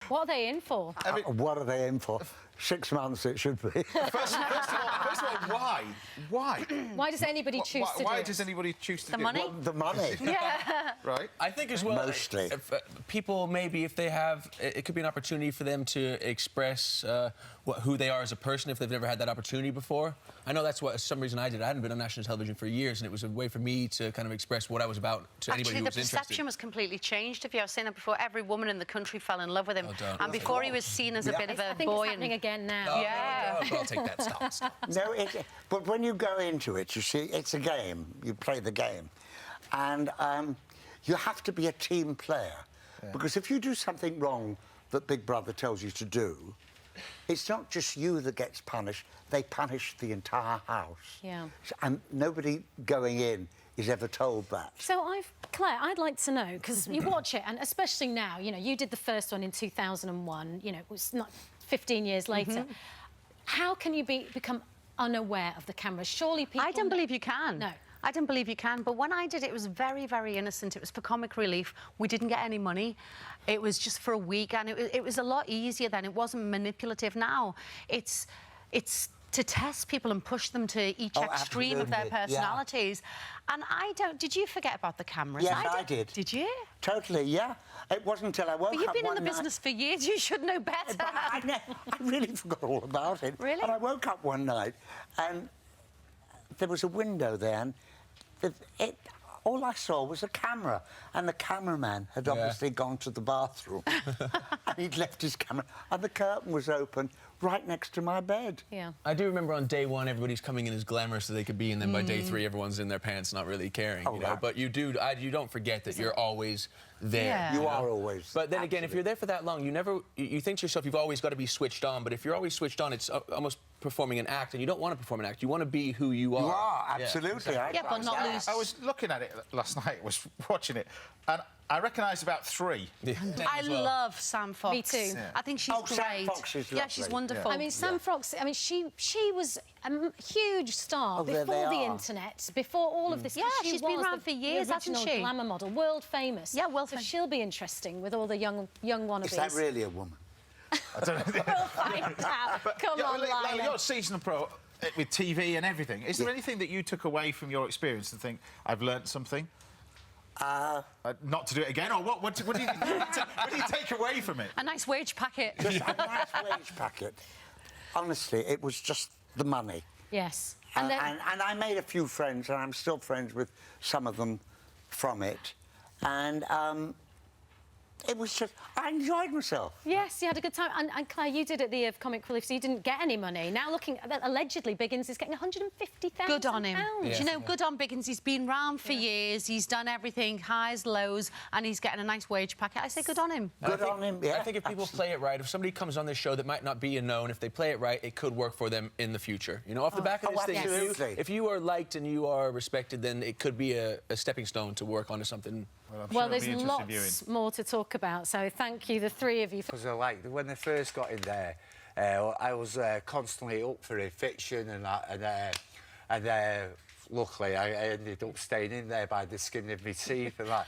What are they in for? I mean, What are they in for? 6 months it should be. first of all, why? Why? Why does anybody choose to do Why it? does anybody choose to The do money? it? Well, the money. Yeah. Right? I think as well, Mostly. if, people maybe if they have, it could be an opportunity for them to express who they are as a person if they've never had that opportunity before. I know that's what, for some reason, I did. I hadn't been on national television for years, and it was a way for me to kind of express what I was about to anybody who was Actually, the interested. perception was completely changed. If you have seen it before, every woman in the country fell in love with him. Oh, don't. And before he was seen as a bit of a I think boy. it's happening again now. Oh, Yeah. no, but I'll take that. Stop. No, but when you go into it, you see, it's a game. You play the game. And you have to be a team player. Yeah. Because if you do something wrong that Big Brother tells you to do, it's not just you that gets punished, they punish the entire house. Yeah. And nobody going in is ever told that. So, Claire, I'd like to know, because you watch it, and especially now, you know, you did the first one in 2001, you know, it was not 15 years later. How can you become unaware of the cameras? Surely people... I don't believe you can. No. I don't believe you can, but when I did it was very, very innocent. It was for comic relief. We didn't get any money. It was just for a week, and it was a lot easier then. It wasn't manipulative. Now, it's to test people and push them to each extreme of their personalities. Yeah. And I don't... Did you forget about the cameras? Yes, I did. Did you? Totally, yeah. It wasn't until I woke up But you've been in the night- business for years. You should know better. But I really forgot all about it. Really? And I woke up one night and there was a window there and all I saw was a camera, and the cameraman had obviously gone to the bathroom and he'd left his camera, and the curtain was open right next to my bed. Yeah. I do remember on day one, everybody's coming in as glamorous as they could be, and then by day three, everyone's in their pants, not really caring. Oh, you know? right. But you don't forget that you're always there. Yeah. You know? are always. But then again, if you're there for that long, you think to yourself, you've always got to be switched on. But if you're always switched on, it's almost performing an act, and you don't want to perform an act. You want to be who you are. You are, absolutely. Yeah, but not lose... I was looking at it last night, was watching it, and I recognised about 3. Yeah. I love Sam Fox. Me too. Yeah. I think she's great. Sam Fox is yeah, she's lovely. wonderful. I mean, Sam Fox, I mean, she was a huge star there before they the are. internet, before all of this. Yeah, she she's been was around for years, the hasn't original she? glamour model, world famous. Yeah, world so famous. she'll be interesting with all the young wannabes. Is that really a woman? I don't know. We'll find out. Come on, Lionel. You're seasonal pro with TV and everything. Is there anything that you took away from your experience and think, I've learnt something? Not to do it again, or what do you take away from it? A nice wage packet. Just a nice wage packet. Honestly, it was just the money. Yes. And I made a few friends, and I'm still friends with some of them from it. And it was just... I enjoyed myself. Yes, you had a good time. And Claire, you did at the Comic Relief, so you didn't get any money. Now looking at allegedly, Biggins is getting £150,000. Good on him. Yeah. Do you know, good on Biggins. He's been round for years. He's done everything, highs, lows, and he's getting a nice wage packet. I say good on him. Good on him, yeah. I think if people play it right, if somebody comes on this show that might not be a known, if they play it right, it could work for them in the future. You know, off the back of this thing, absolutely. if you are liked and you are respected, then it could be a stepping stone to work onto something. Well, there's lots more to talk about, so thank you, the three of you. Because when they first got in there, I was constantly up for eviction and that, and luckily I ended up staying in there by the skin of my teeth and that.